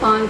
5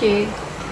6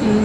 3